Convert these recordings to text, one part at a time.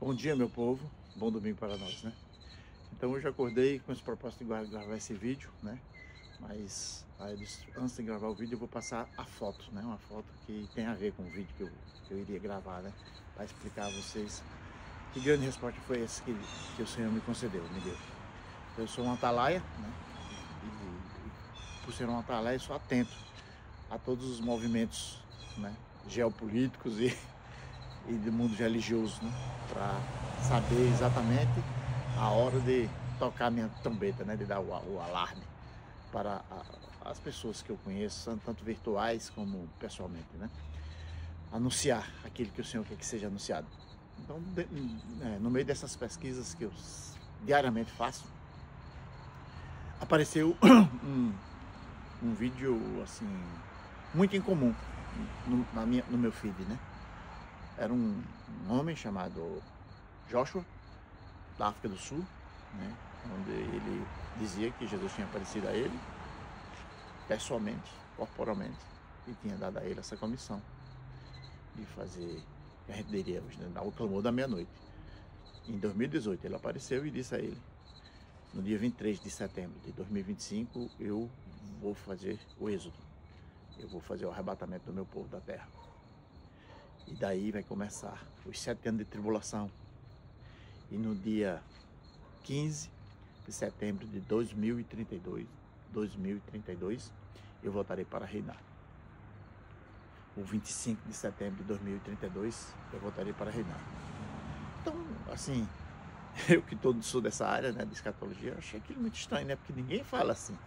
Bom dia, meu povo. Bom domingo para nós, né? Então hoje eu acordei com esse propósito de gravar esse vídeo, né? Mas antes de gravar o vídeo eu vou passar a foto, né? Uma foto que tem a ver com o vídeo que eu iria gravar, né? Para explicar a vocês que grande resposta foi esse que o Senhor me concedeu, me deu. Eu sou um atalaia, né? E por ser um atalaia eu sou atento a todos os movimentos, né? Geopolíticos e do mundo religioso, né? Para saber exatamente a hora de tocar a minha trombeta, né? De dar o alarme para as pessoas que eu conheço, tanto virtuais como pessoalmente, né? Anunciar aquilo que o Senhor quer que seja anunciado. Então, no meio dessas pesquisas que eu diariamente faço, apareceu um vídeo assim muito incomum no meu feed, né? Era um homem chamado Joshua, da África do Sul, né? Onde ele dizia que Jesus tinha aparecido a ele pessoalmente, corporalmente, e tinha dado a ele essa comissão de fazer, que a gente diria hoje, né? Dar o clamor da meia-noite. Em 2018 ele apareceu e disse a ele: no dia 23 de setembro de 2025 eu vou fazer o êxodo, eu vou fazer o arrebatamento do meu povo da terra. E daí vai começar os 7 anos de tribulação. E no dia 15 de setembro de 2032, eu voltarei para reinar. O 25 de setembro de 2032, eu voltarei para reinar. Então, assim, eu que sou dessa área, né, de escatologia, achei aquilo muito estranho, né? Porque ninguém fala assim.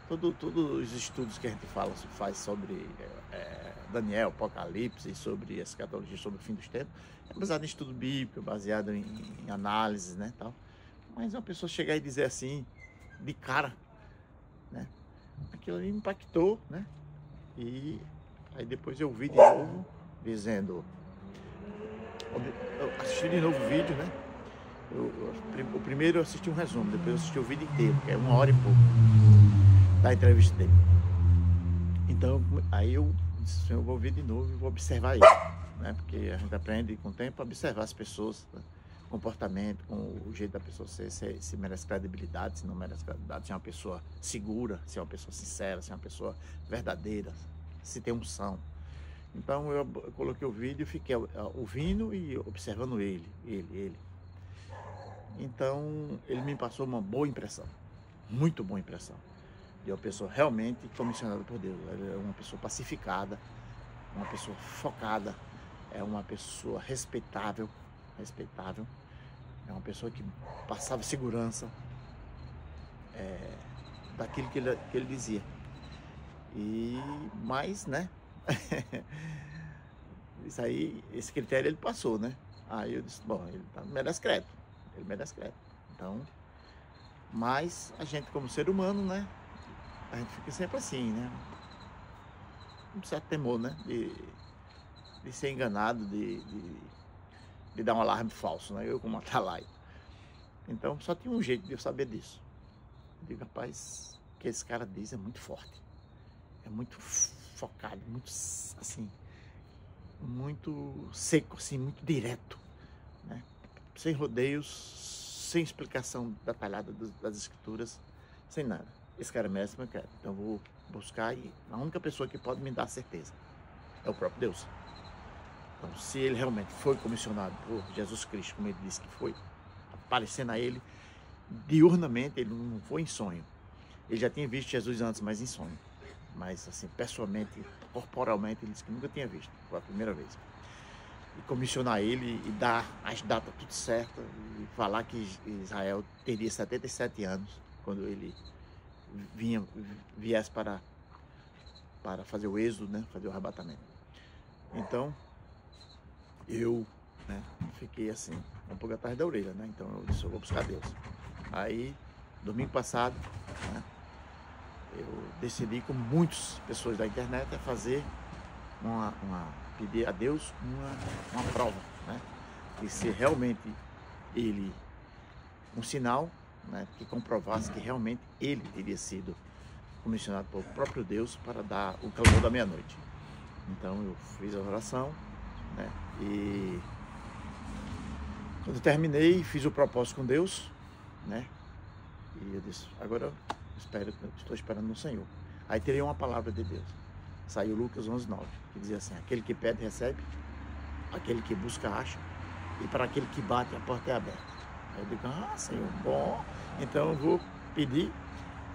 Todos os estudos que a gente faz sobre Daniel, Apocalipse, sobre a escatologia, sobre o fim dos tempos, é baseado em estudo bíblico, baseado em análises, né, tal. Mas uma pessoa chegar e dizer assim, de cara, né, aquilo ali me impactou, né, e aí depois eu vi de novo, dizendo, eu assisti de novo o vídeo, né, o primeiro eu assisti um resumo, depois eu assisti o vídeo inteiro, que é 1 hora e pouco da entrevista dele. Então, aí eu disse, eu vou ver de novo e vou observar ele, né? Porque a gente aprende com o tempo a observar as pessoas, né? Comportamento, com o jeito da pessoa ser, se merece credibilidade, se não merece credibilidade, se é uma pessoa segura, se é uma pessoa sincera, se é uma pessoa verdadeira, se tem unção. Então eu coloquei o vídeo e fiquei ouvindo e observando ele. Então ele me passou uma boa impressão, muito boa impressão, de uma pessoa realmente comissionada por Deus. Ela é uma pessoa pacificada, uma pessoa focada, é uma pessoa respeitável, é uma pessoa que passava segurança daquilo que ele dizia. Mas, né, isso aí, esse critério ele passou, né? Aí eu disse, bom, ele merece crédito, Então, mas a gente como ser humano, né, a gente fica sempre assim, né? Um certo temor, né? De ser enganado, de dar um alarme falso, né? Eu como atalaia. Então só tinha um jeito de eu saber disso. Eu digo, rapaz, o que esse cara diz é muito forte. É muito focado, muito assim, muito seco, assim, muito direto, né? Sem rodeios, sem explicação detalhada das escrituras, sem nada. Esse cara merece meu crédito. Então eu vou buscar, e a única pessoa que pode me dar certeza é o próprio Deus. Então, se ele realmente foi comissionado por Jesus Cristo, como ele disse que foi, aparecendo a ele diurnamente, ele não foi em sonho. Ele já tinha visto Jesus antes, mas em sonho. Mas assim, pessoalmente, corporalmente, ele disse que nunca tinha visto. Foi a primeira vez. E comissionar ele e dar as datas tudo certas, e falar que Israel teria 77 anos quando ele viesse para fazer o êxodo, né, fazer o arrebatamento. Então, eu, né, fiquei assim, um pouco atrás da orelha, né? Então eu disse, eu vou buscar Deus. Aí, domingo passado, né, eu decidi, com muitas pessoas da internet, a fazer pedir a Deus uma prova, né? E se realmente ele, um sinal, né, que comprovasse que realmente ele teria sido comissionado pelo próprio Deus para dar o clamor da meia-noite. Então eu fiz a oração, né, e Quando eu terminei, fiz o propósito com Deus, né? E eu disse, agora eu estou esperando no Senhor. Aí tirei uma palavra de Deus. Saiu Lucas 11:9, que dizia assim, aquele que pede, recebe, aquele que busca, acha, e para aquele que bate, a porta é aberta. Aí eu digo, Senhor, bom, então eu vou pedir,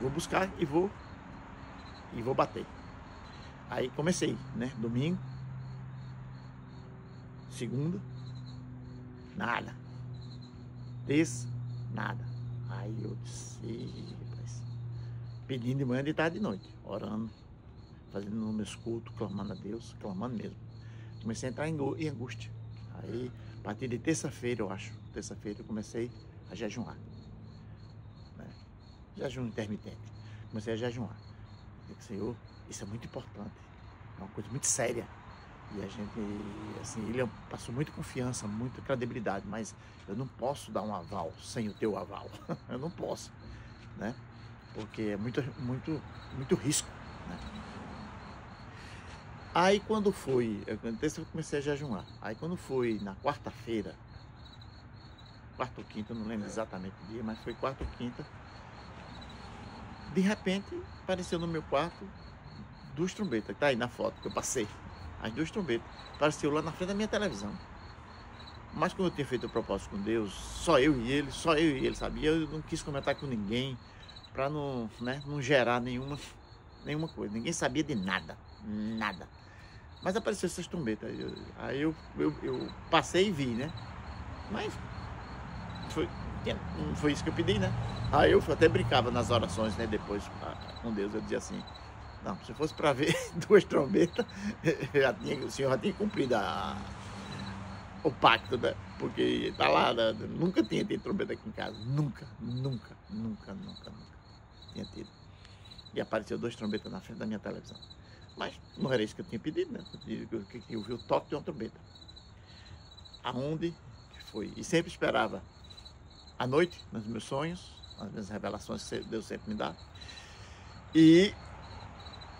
vou buscar e vou bater. Aí comecei, né? Domingo, segunda, nada. Terça, nada. Aí eu disse, rapaz, pedindo de manhã, de tarde e de noite, orando, fazendo meus cultos, clamando a Deus, clamando mesmo. Comecei a entrar em angústia. Aí, a partir de terça-feira, eu acho, terça-feira eu comecei a jejuar, né? Jejum intermitente. Comecei a jejuar. Digo, Senhor, isso é muito importante, é uma coisa muito séria. E a gente, assim, ele passou muita confiança, muita credibilidade, mas eu não posso dar um aval sem o teu aval. Eu não posso, né? Porque é muito risco, né? Aí quando foi, eu comecei a jejuar. Aí quando foi na quarta-feira, quarta ou quinta, eu não lembro exatamente o dia, mas foi quarta ou quinta, de repente apareceu no meu quarto 2 trombetas, que tá aí na foto que eu passei. As 2 trombetas, apareceu lá na frente da minha televisão. Mas quando eu tinha feito o propósito com Deus, só eu e ele sabia, eu não quis comentar com ninguém, para não, né, não gerar nenhuma coisa, ninguém sabia de nada, nada. Mas apareceu essas trombetas, aí eu passei e vi, né, mas não foi isso que eu pedi, né. Aí eu até brincava nas orações, né, depois com Deus, eu dizia assim, não, se fosse para ver 2 trombetas, o Senhor já tinha cumprido o pacto, né? Porque tá lá, né? Nunca tinha tido trombeta aqui em casa. Nunca tinha tido. E apareceu 2 trombetas na frente da minha televisão. Mas não era isso que eu tinha pedido, né? Eu vi o toque de uma trombeta. Aonde foi? E sempre esperava à noite, nos meus sonhos, nas minhas revelações que Deus sempre me dá. E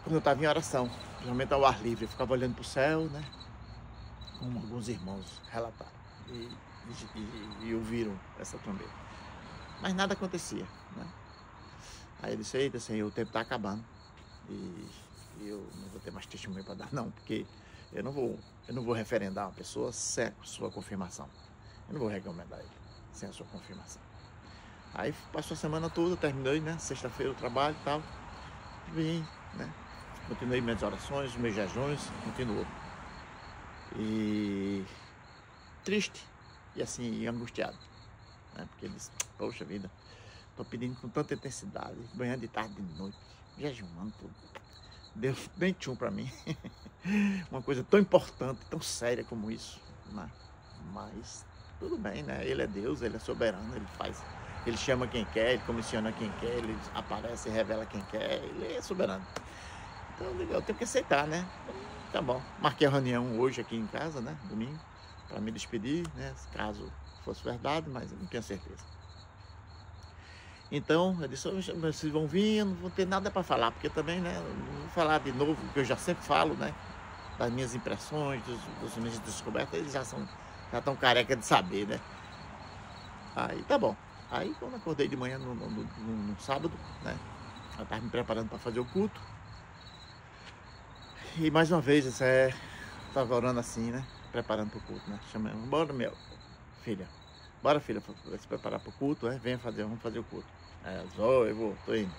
quando eu estava em oração, principalmente ao ar livre, eu ficava olhando para o céu, né? Como alguns irmãos relataram e ouviram essa trombeta. Mas nada acontecia, né? Aí eu disse, eita Senhor, o tempo está acabando. E eu não vou ter mais testemunho para dar, não, porque eu não vou referendar uma pessoa sem a sua confirmação. Eu não vou recomendar ele sem a sua confirmação. Aí passou a semana toda, terminei, né? Sexta-feira o trabalho e tal. Vim, né? Continuei minhas orações, meus jejuns, continuou. E triste e assim, angustiado, né? Porque ele disse, poxa vida, tô pedindo com tanta intensidade, manhã, de tarde, de noite, jejuando tudo. Deus bem tchum para mim. Uma coisa tão importante, tão séria como isso, né? Mas tudo bem, né? Ele é Deus, ele é soberano, ele faz, ele chama quem quer, ele comissiona quem quer, ele aparece e revela quem quer, ele é soberano. Então eu tenho que aceitar, né? Tá bom. Marquei a reunião hoje aqui em casa, né? Domingo, para me despedir, né? Caso fosse verdade, mas eu não tenho certeza. Então, eu disse, vocês vão vir, eu não vou ter nada para falar, porque também, né? Não vou falar de novo, o que eu já sempre falo, né? Das minhas impressões, das minhas descobertas, eles já estão careca de saber, né? Aí, tá bom. Aí, quando acordei de manhã no sábado, né? Eu estava me preparando para fazer o culto. E mais uma vez, estava orando assim, né? Preparando para o culto, né? Chamando, bora, minha filha. Bora, filha, se preparar para o culto, né? Vamos fazer o culto. Eu tô indo.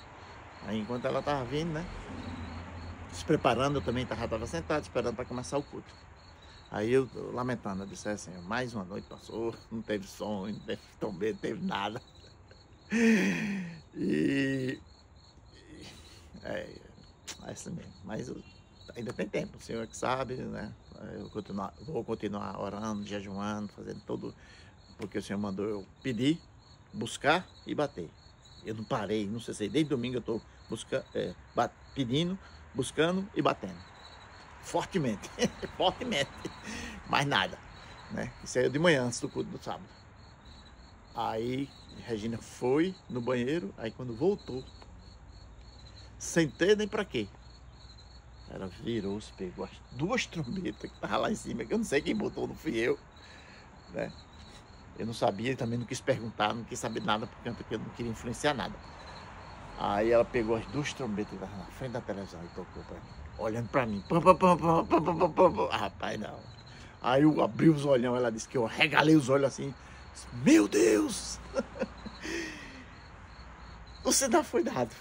Aí, enquanto ela estava vindo, né? Se preparando, eu também estava sentado, esperando para começar o culto. Aí eu lamentando, eu disse assim, mais uma noite passou, não teve som, não teve trombeta, não teve nada. É assim mesmo, mas ainda tem tempo, o Senhor é que sabe, né? Eu vou continuar orando, jejuando, fazendo tudo, porque o Senhor mandou eu pedir, buscar e bater. Eu não parei, não cessei, desde domingo eu estou pedindo, buscando e batendo. Fortemente, fortemente, mais nada, né? Isso aí de manhã, antes do culto do sábado. Aí, Regina foi no banheiro, aí quando voltou, sem ter nem pra quê, ela virou-se, pegou as 2 trombetas que estavam lá em cima, que eu não sei quem botou, não fui eu, né? Eu não sabia, ele também não quis perguntar, não quis saber nada, porque eu não queria influenciar nada. Aí ela pegou as 2 trombetas que estavam na frente da televisão e tocou pra mim, olhando pra mim. Pam, pam, pam, pam, pam, pam, pam, pam. Ah, rapaz, não. Aí eu abri os olhão, ela disse que eu regalei os olhos assim. Meu Deus! O sinal foi dado,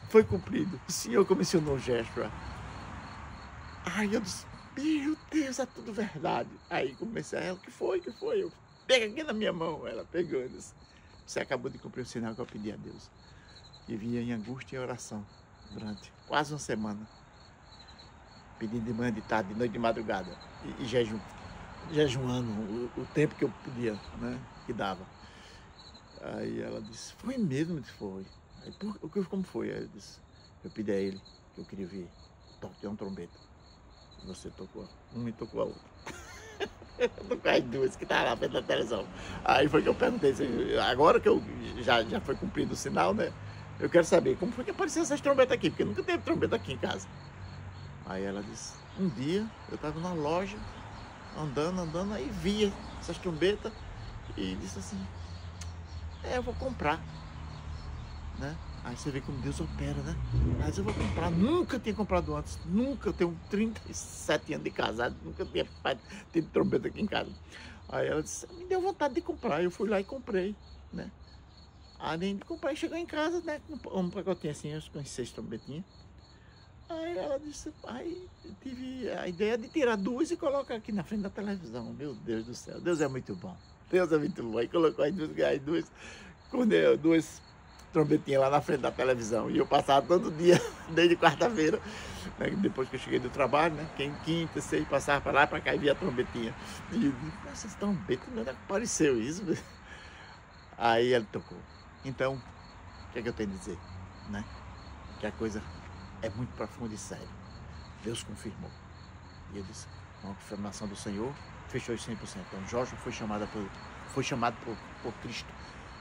foi cumprido. O Senhor comissionou o gesto. Aí eu disse, meu Deus, é tudo verdade. Aí comecei a ela, o que foi? Eu, pega aqui na minha mão. Ela pegou e disse, você acabou de cumprir o sinal que eu pedi a Deus. E vinha em angústia e oração durante quase uma semana. Pedindo de manhã, de tarde, de noite, de madrugada. E jejuando o tempo que eu podia, né? Que dava. Aí ela disse, foi mesmo? Eu disse, foi. Aí, como foi? Aí eu disse, eu pedi a ele que eu queria ver tocar uma trombeta. E você tocou uma e tocou a outra. Eu tocou as 2 que estavam lá perto da televisão. Aí foi que eu perguntei, agora que eu já foi cumprido o sinal, né? Eu quero saber como foi que apareceu essas trombetas aqui, porque nunca teve trombeta aqui em casa. Aí ela disse, um dia eu estava na loja, andando, aí via essas trombetas e disse assim, eu vou comprar, né? Aí você vê como Deus opera, né? Mas eu vou comprar, nunca tinha comprado antes, nunca, eu tenho 37 anos de casado, nunca tinha tido trombeta aqui em casa. Aí ela disse, me deu vontade de comprar, eu fui lá e comprei, né? Além de comprar, e chegou em casa, né? Um pacotinho assim, acho que uns 6 trombetinhas. Aí ela disse, aí tive a ideia de tirar 2 e colocar aqui na frente da televisão. Meu Deus do céu, Deus é muito bom. Deus é muito bom. Aí colocou as 2, quando 2 trombetinhas lá na frente da televisão. E eu passava todo dia, desde quarta-feira, né? Depois que eu cheguei do trabalho, né? Quem quinta, sexta, passava para lá e para cá e via a trombetinha. E eu disse, essas trombetas, não apareceu isso. Aí ele tocou. Então, o que é que eu tenho a dizer, né? Que a coisa é muito profunda e séria. Deus confirmou. E eu disse, com a confirmação do Senhor, fechou os 100%. Então Joshua foi chamado por Cristo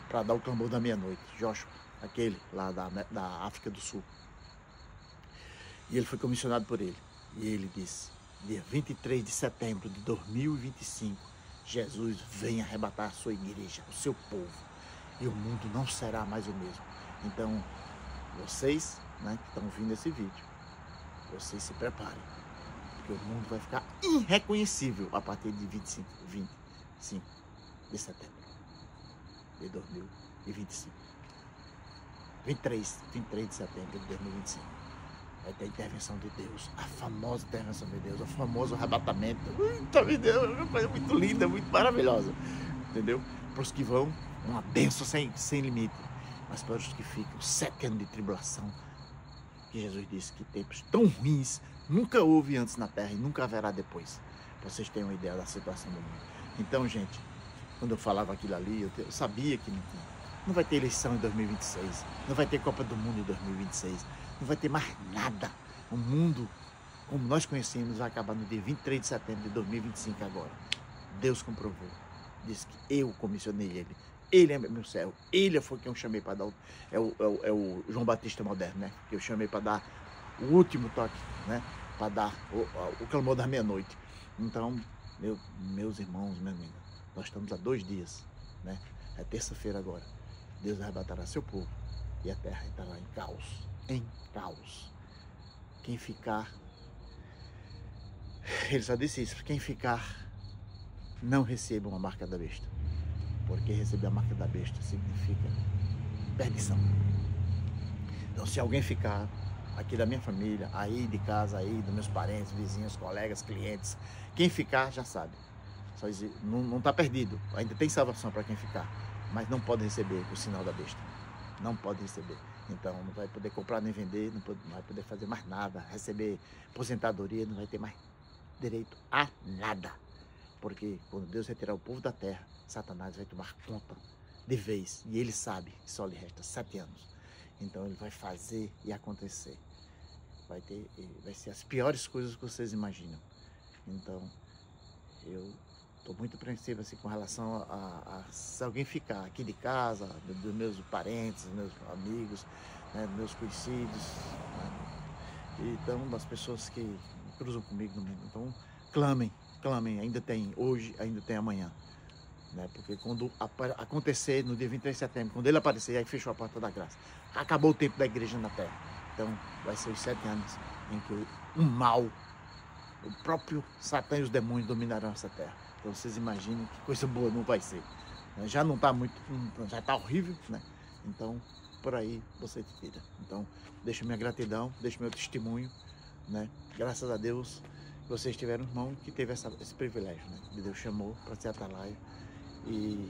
para dar o clamor da meia-noite. Joshua, aquele lá da África do Sul. E ele foi comissionado por ele. E ele disse, dia 23 de setembro de 2025, Jesus vem arrebatar a sua igreja, o seu povo. E o mundo não será mais o mesmo. Então, vocês, né, que estão vendo esse vídeo, vocês se preparem, porque o mundo vai ficar irreconhecível a partir de 25 de setembro de 2025. 23 de setembro de 2025. Vai ter a intervenção de Deus, a famosa intervenção de Deus, o famoso arrebatamento. Meu Deus, é uma coisa muito linda, muito maravilhosa. Entendeu? Para os que vão, uma bênção sem limite. Mas para os que ficam, 7 anos de tribulação, que Jesus disse que tempos tão ruins nunca houve antes na Terra e nunca haverá depois. Para vocês terem uma ideia da situação do mundo. Então, gente, quando eu falava aquilo ali, eu sabia que não vai ter eleição em 2026, não vai ter Copa do Mundo em 2026, não vai ter mais nada. O mundo, como nós conhecemos, vai acabar no dia 23 de setembro de 2025 agora. Deus comprovou. Disse que eu comissionei ele. Ele é meu servo. Ele foi quem eu chamei para dar é o João Batista moderno, né? Que eu chamei para dar o último toque, né? Para dar o clamor da meia-noite. Então, meus irmãos, minha amiga, nós estamos há 2 dias, né? É terça-feira agora. Deus arrebatará seu povo e a terra estará em caos. Em caos. Quem ficar, ele só disse isso, quem ficar, não receba uma marca da besta. Porque receber a marca da besta significa perdição. Então, se alguém ficar aqui da minha família, aí de casa, aí dos meus parentes, vizinhos, colegas, clientes, quem ficar já sabe. Só dizer, não está perdido, ainda tem salvação para quem ficar, mas não pode receber o sinal da besta. Não pode receber. Então, não vai poder comprar nem vender, não vai poder fazer mais nada, receber aposentadoria, não vai ter mais direito a nada. Porque quando Deus retirar o povo da terra, Satanás vai tomar conta de vez. E ele sabe que só lhe resta 7 anos. Então ele vai fazer e acontecer. Vai ser as piores coisas que vocês imaginam. Então eu estou muito apreensivo assim, com relação a se alguém ficar aqui de casa, dos meus parentes, dos meus amigos, né, dos meus conhecidos, né, então das pessoas que cruzam comigo no mundo. Então clamem, ainda tem hoje, ainda tem amanhã. né? Porque quando acontecer no dia 23 de setembro, quando ele aparecer, aí fechou a porta da graça. Acabou o tempo da igreja na terra. Então vai ser os 7 anos em que o mal, o próprio Satã e os demônios dominarão essa terra. Então vocês imaginem que coisa boa não vai ser. Já não está muito, já está horrível, né? Então por aí você tira. Então deixo minha gratidão, deixo meu testemunho, né? Graças a Deus vocês tiveram um irmão que teve esse privilégio, né? Deus chamou para ser atalaia. E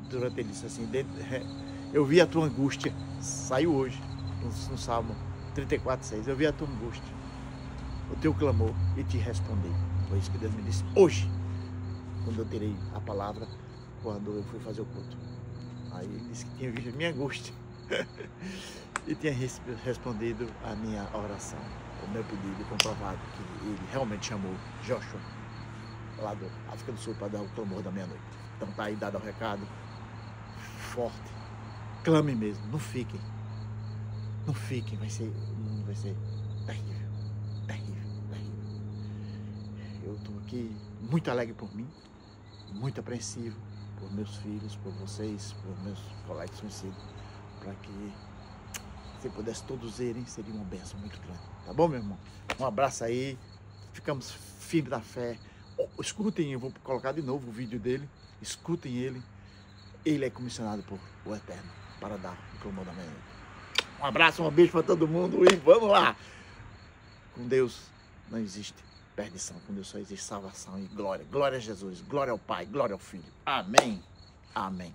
durante ele disse assim, eu vi a tua angústia, saiu hoje no Salmo 34:6, eu vi a tua angústia, o teu clamor e te respondi. Foi isso que Deus me disse hoje, quando eu tirei a palavra, quando eu fui fazer o culto. Aí ele disse que tinha visto a minha angústia e tinha respondido a minha oração, o meu pedido, comprovado que ele realmente chamou Joshua lá da África do Sul para dar o clamor da meia-noite. Então tá aí dado o recado forte, clame mesmo, não fiquem, vai ser terrível, terrível, terrível. Eu estou aqui muito alegre por mim, muito apreensivo por meus filhos, por vocês, por meus colegas conhecidos, para que se pudesse todos irem, seria uma bênção muito grande, tá bom, meu irmão? Um abraço aí, ficamos firmes da fé. Escutem, eu vou colocar de novo o vídeo dele, escutem ele. Ele é comissionado por o Eterno para dar o clamor da meia-noite. Um abraço, um beijo para todo mundo e vamos lá! Com Deus não existe perdição, com Deus só existe salvação e glória. Glória a Jesus, glória ao Pai, glória ao Filho. Amém, amém.